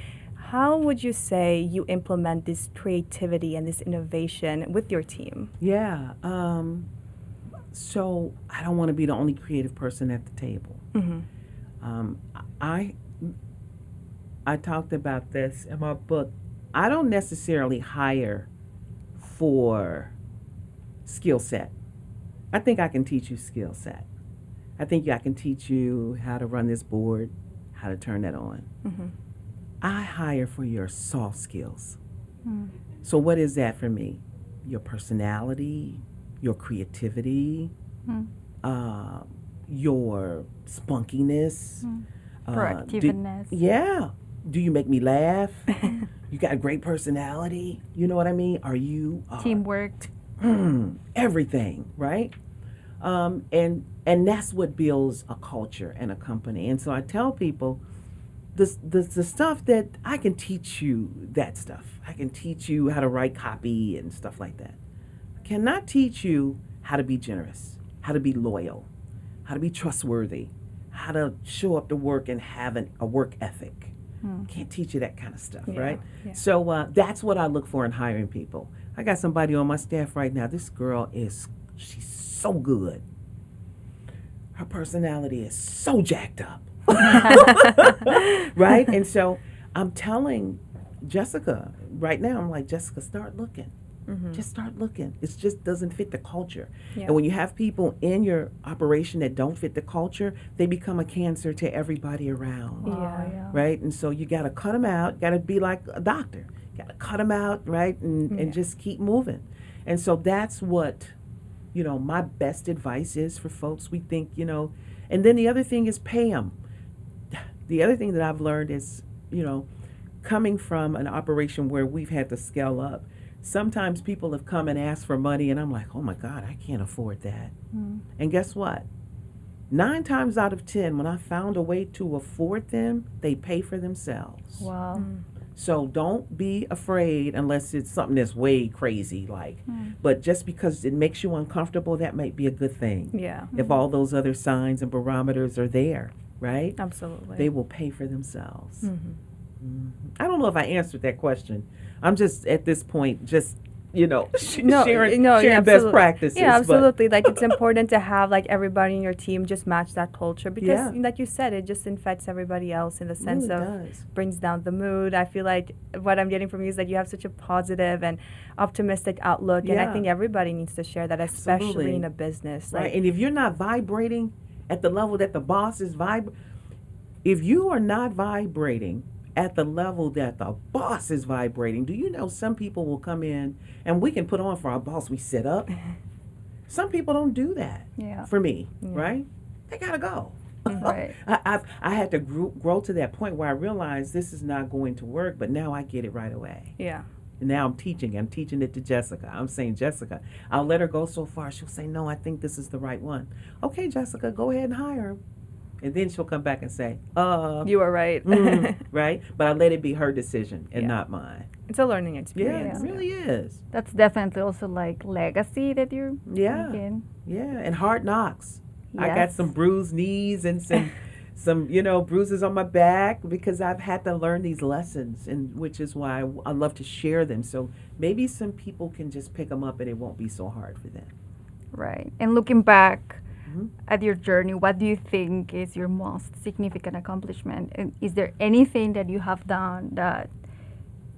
How would you say you implement this creativity and this innovation with your team? Yeah. So I don't want to be the only creative person at the table. I talked about this in my book. I don't necessarily hire for skill set. I think I can teach you skill set. I think I can teach you how to run this board, how to turn that on. I hire for your soft skills. So what is that for me? Your personality, your creativity, your spunkiness. Proactiveness. Yeah. Do you make me laugh? You got a great personality. You know what I mean? Are you Teamwork. everything, right? And that's what builds a culture and a company. And so I tell people, the stuff that I can teach you, that stuff. I can teach you how to write copy and stuff like that. I cannot teach you how to be generous, how to be loyal, how to be trustworthy, how to show up to work and have a work ethic. Can't teach you that kind of stuff, right? Yeah. So that's what I look for in hiring people. I got somebody on my staff right now. This girl she's so good. Her personality is so jacked up. Right? And so I'm telling Jessica right now, I'm like, Jessica, start looking. Just start looking. It just doesn't fit the culture. Yeah. And when you have people in your operation that don't fit the culture, they become a cancer to everybody around. Yeah. Right? And so you got to cut them out. Got to be like a doctor. Got to cut them out, right? And just keep moving. And so that's what, my best advice is for folks. We think, and then the other thing is pay them. The other thing that I've learned is, coming from an operation where we've had to scale up, sometimes people have come and asked for money, and I'm like, oh my God, I can't afford that. And guess what? 9 times out of 10, when I found a way to afford them, they pay for themselves. Wow. So don't be afraid unless it's something that's way crazy, but just because it makes you uncomfortable, that might be a good thing. Yeah. If all those other signs and barometers are there, right? Absolutely. They will pay for themselves. I don't know if I answered that question. I'm just at this point, sharing best practices. Yeah, absolutely. Like it's important to have everybody in your team just match that culture because, like you said, it just infects everybody else in the sense really of does. brings down the mood. I feel like what I'm getting from you is that you have such a positive and optimistic outlook, and I think everybody needs to share that, especially Absolutely. in a business. Right, and if you're not vibrating at the level that the boss is if you are not vibrating at the level that the boss is vibrating, do you know some people will come in and we can put on for our boss, we sit up. Some people don't do that. Yeah. For me, right? They gotta go. Right. I had to grow to that point where I realized this is not going to work, but now I get it right away. Yeah. And now I'm teaching it to Jessica. I'm saying, Jessica, I'll let her go so far. She'll say, no, I think this is the right one. Okay, Jessica, go ahead and hire him. And then she'll come back and say, You were right. right? But I let it be her decision and not mine. It's a learning Yeah, experience. it really is. That's definitely also like legacy that you're Yeah. making. Yeah, and hard knocks. I got Yes. some bruised knees and some bruises on my back because I've had to learn these lessons, and which is why I love to share them. So maybe some people can just pick them up and it won't be so hard for them. Right. And looking back Mhm. at your journey, what do you think is your most significant accomplishment? And is there anything that you have done that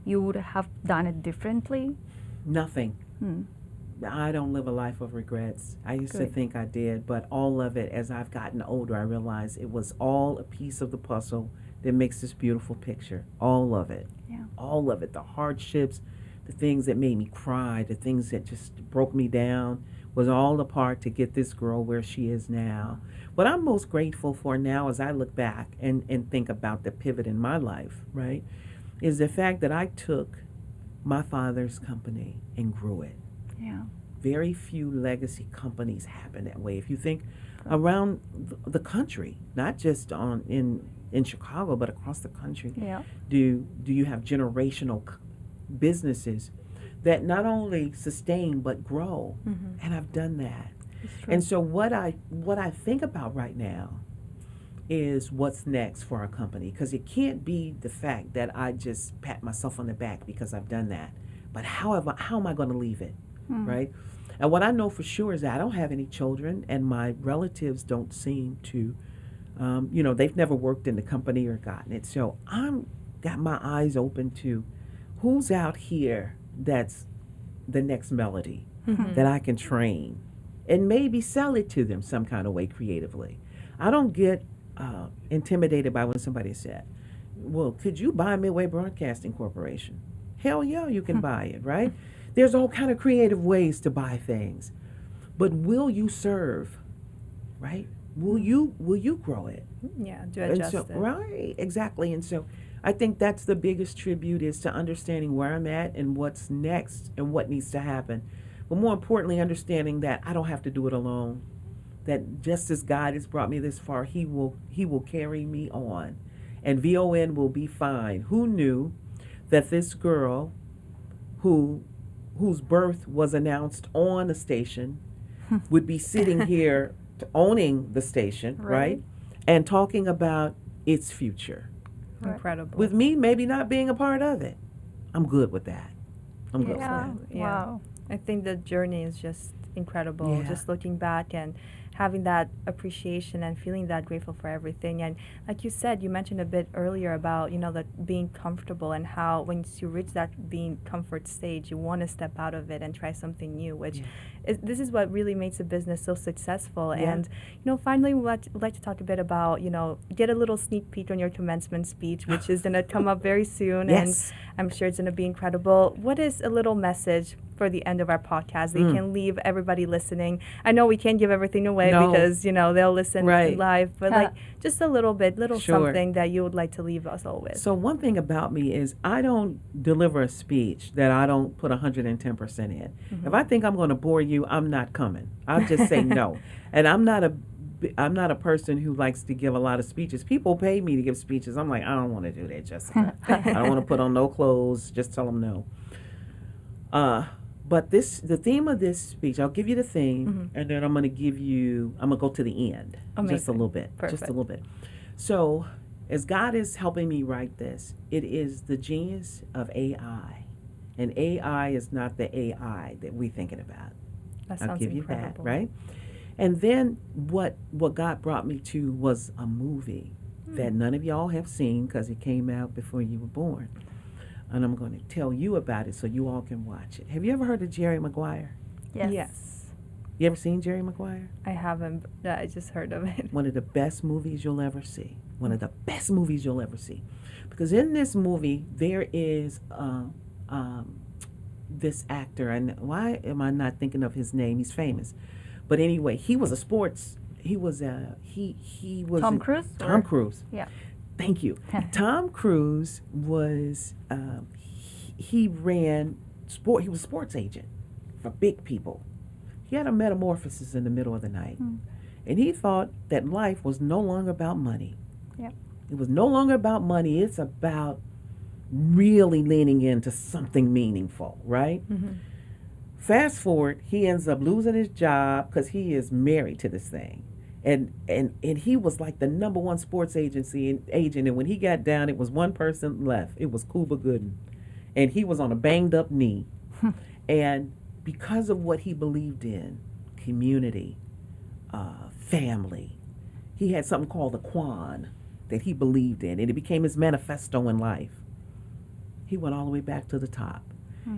you would have done it differently? Nothing. Hmm. I don't live a life of regrets. I used to Good. think I did, but all of it, as I've gotten older, I realized it was all a piece of the puzzle that makes this beautiful picture. All of it. Yeah. All of it. The hardships, the things that made me cry, the things that just broke me down, was all a part to get this girl where she is now. What I'm most grateful for now as I look back and think about the pivot in my life, right, is the fact that I took my father's company and grew it. Yeah. Very few legacy companies happen that way. If you think around the country, not just in Chicago, but across the country, Yeah. do you have generational businesses that not only sustain but grow? And I've done that. It's true. And so what I think about right now is what's next for our company, because it can't be the fact that I just pat myself on the back because I've done that, but how am I going to leave it? Right? And what I know for sure is that I don't have any children, and my relatives don't seem to, they've never worked in the company or gotten it. So I'm got my eyes open to who's out here that's the next Melody that I can train and maybe sell it to them some kind of way creatively. I don't get intimidated by when somebody said, well, could you buy Midway Broadcasting Corporation? Hell yeah, you can buy it, right? There's all kind of creative ways to buy things. But will you serve, right? Will you grow it? Yeah, to And adjust so, it. right, exactly. And so I think that's the biggest tribute, is to understanding where I'm at and what's next and what needs to happen. But more importantly, understanding that I don't have to do it alone. That just as God has brought me this far, He will carry me on. And VON will be fine. Who knew that this girl whose birth was announced on a station would be sitting here owning the station, right? And talking about its future. Right. Incredible. With me maybe not being a part of it. I'm good with that. I'm good with Yeah. that. Yeah. Wow. I think the journey is just incredible. Yeah. Just looking back and having that appreciation and feeling that grateful for everything. And like you said, you mentioned a bit earlier about, that being comfortable and how once you reach that being comfort stage, you want to step out of it and try something new, which this is what really makes a business so successful. Yeah. And, finally, we'd like to talk a bit about, get a little sneak peek on your commencement speech, which is going to come up very soon. Yes. And I'm sure it's going to be incredible. What is a little message for the end of our podcast that you can leave everybody listening? I know we can't give everything away because, they'll listen live, but like just a little bit, something that you would like to leave us all with. So one thing about me is I don't deliver a speech that I don't put 110% in. If I think I'm going to bore you, I'm not coming. I'll just say no. And I'm not a person who likes to give a lot of speeches. People pay me to give speeches. I'm like, I don't want to do that, Jessica. I don't want to put on no clothes. Just tell them no. But the theme of this speech, I'll give you the theme, and then I'm going to go to the end. Amazing. Just a little bit. Perfect. Just a little bit. So as God is helping me write this, it is the genius of AI. And AI is not the AI that we're thinking about. That I'll sounds give incredible. you that, right? And then what God brought me to was a movie that none of y'all have seen because it came out before you were born. And I'm going to tell you about it so you all can watch it. Have you ever heard of Jerry Maguire? Yes. You ever seen Jerry Maguire? I haven't, but I just heard of it. One of the best movies you'll ever see. One of the best movies you'll ever see. Because in this movie, there is this actor, and why am I not thinking of his name? He's famous. But anyway, he was Tom Cruise? Tom Cruise. Yeah. Thank you. Tom Cruise was, he ran sport. He was a sports agent for big people. He had a metamorphosis in the middle of the night. And he thought that life was no longer about money. Yep. It was no longer about money. It's about really leaning into something meaningful, right? Mm-hmm. Fast forward, he ends up losing his job because he is married to this thing. And he was like the number one sports agent. And when he got down, it was one person left. It was Cuba Gooden. And he was on a banged up knee. And because of what he believed in, community, family, he had something called the Quan that he believed in. And it became his manifesto in life. He went all the way back to the top.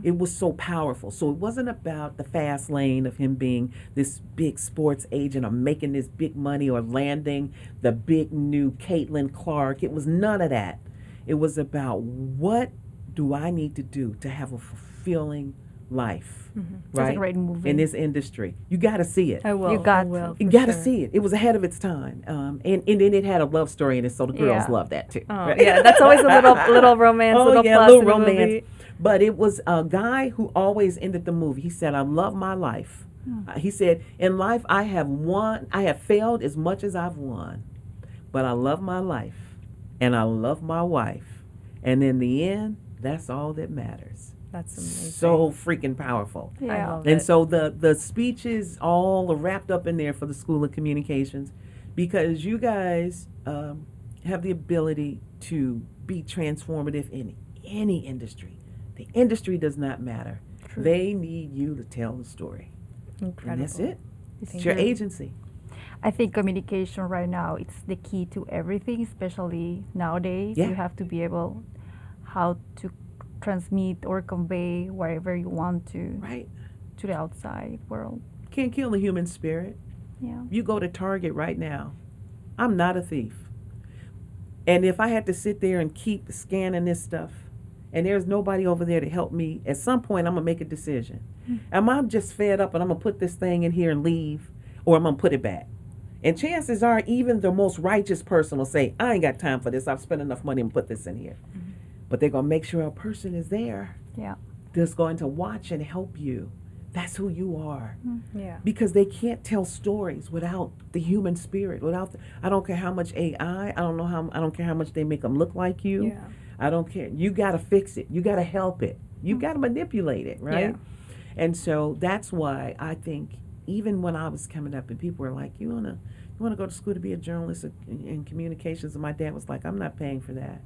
It was so powerful. So it wasn't about the fast lane of him being this big sports agent or making this big money or landing the big new Caitlin Clark. It was none of that. It was about what do I need to do to have a fulfilling life, That's a right? great movie. In this industry. You got to see it. I will. You got I will, to. You for got to sure. see it. It was ahead of its time. And then it had a love story in it, so the girls Yeah. love that too. Oh, right? yeah, that's always a little romance, Oh, little yeah, plus little in the romance. movie. But it was a guy who always ended the movie. He said, I love my life. He said, in life, I have failed as much as I've won. But I love my life. And I love my wife. And in the end, that's all that matters. That's amazing. So freaking powerful. I Yeah. love And it. so the speeches all are wrapped up in there for the School of Communications, because you guys have the ability to be transformative in any industry. The industry does not matter. True. They need you to tell the story. Incredible. And that's it. It's It's your true. agency. I think communication right now, it's the key to everything, especially nowadays. Yeah. You have to be able how to transmit or convey whatever you want to Right. the outside world. Can't kill the human spirit. Yeah. You go to Target right now. I'm not a thief. And if I had to sit there and keep scanning this stuff, and there's nobody over there to help me, at some point I'm going to make a decision. Am I just fed up and I'm going to put this thing in here and leave, or I'm going to put it back? And chances are even the most righteous person will say, I ain't got time for this. I've spent enough money and put this in here. But they're going to make sure a person is there Yeah. that's going to watch and help you. That's who you are. Yeah. Because they can't tell stories without the human spirit. I don't care how much AI. I don't care how much they make them look like you. Yeah. I don't care. You got to fix it. You got to help it. You got to manipulate it, right? Yeah. And so that's why I think even when I was coming up and people were like, you wanna go to school to be a journalist in communications, and my dad was like, I'm not paying for that.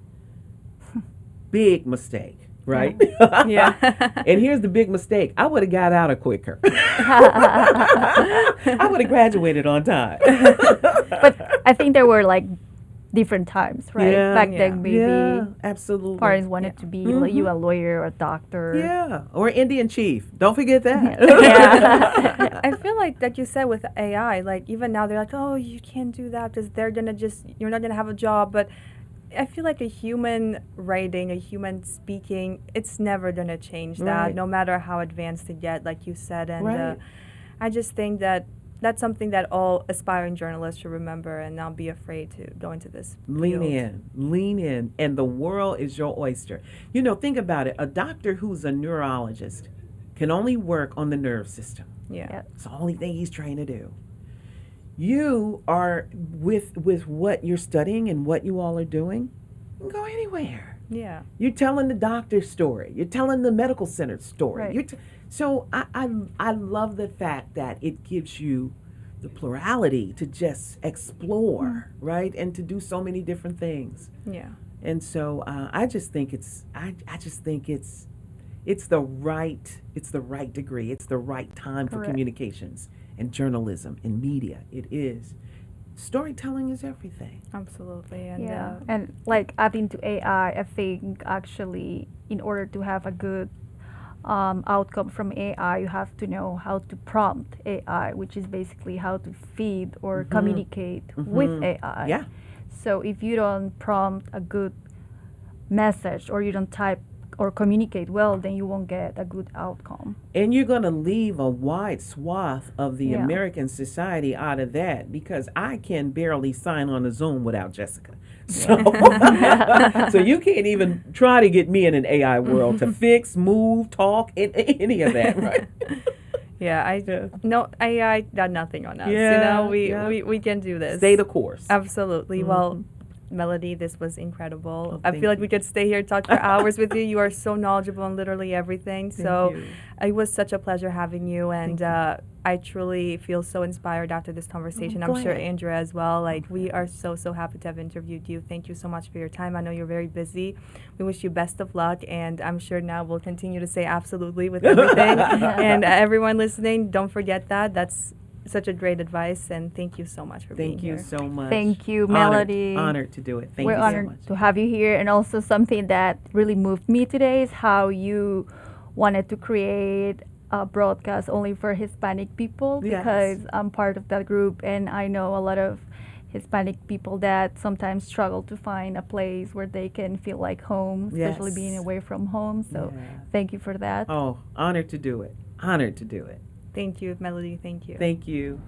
Big mistake, right? Yeah. And here's the big mistake. I would have got out of quicker. I would have graduated on time. But I think there were like different times, right? Yeah. Back Yeah. then, maybe Yeah, absolutely. parents wanted to be like you a lawyer or a doctor. Yeah, or Indian chief. Don't forget that. Yeah. I feel like that you said with AI, like even now they're like, oh, you can't do that because you're not gonna have a job. But I feel like a human writing, a human speaking, it's never gonna change that, Right. no matter how advanced it get, like you said. And Right. I just think that that's something that all aspiring journalists should remember and not be afraid to go into this Lean field. in, and the world is your oyster. You know, think about it. A doctor who's a neurologist can only work on the nerve system. Yeah. Yeah. It's the only thing he's trained to do. You are with what you're studying and what you all are doing, you can go anywhere. Yeah. You're telling the doctor's story. You're telling the medical center's story. Right. So I love the fact that it gives you the plurality to just explore, right, and to do so many different things. Yeah. And so I just think it's the right degree. It's the right time for Correct. communications and journalism and media. It is. Storytelling is everything. Absolutely. And Yeah, and like adding to AI, I think actually in order to have a good outcome from AI, you have to know how to prompt AI, which is basically how to feed or communicate with AI. Yeah. So if you don't prompt a good message or you don't type or communicate well, then you won't get a good outcome. And you're going to leave a wide swath of the Yeah. American society out of that, because I can barely sign on a Zoom without Jessica. So, so you can't even try to get me in an AI world to fix, move, talk, any of that, right? Yeah, I got nothing on us. Yeah, We can do this. Stay the course. Absolutely. Well, Melody, this was incredible. Oh, I thank feel like you. we could stay here and talk for hours with you. You are so knowledgeable on literally everything. So you. it was such a pleasure having you, and Thank I truly feel so inspired after this conversation. I'm sure glad. Andrea as well. Like, we are so happy to have interviewed you. Thank you so much for your time. I know you're very busy. We wish you best of luck, and I'm sure now we'll continue to say absolutely with everything. And everyone listening, don't forget that. That's such a great advice, and thank you so much for being Thank you here. so much. Thank you, Honored- Melody. Honored to do it. Thank We're you honored so much. to have you here. And also something that really moved me today is how you wanted to create a broadcast only for Hispanic people, Yes. because I'm part of that group and I know a lot of Hispanic people that sometimes struggle to find a place where they can feel like home, especially Yes. being away from home. So Yeah. thank you for that. Oh, honored to do it. Honored to do it. Thank you, Melody. Thank you. Thank you.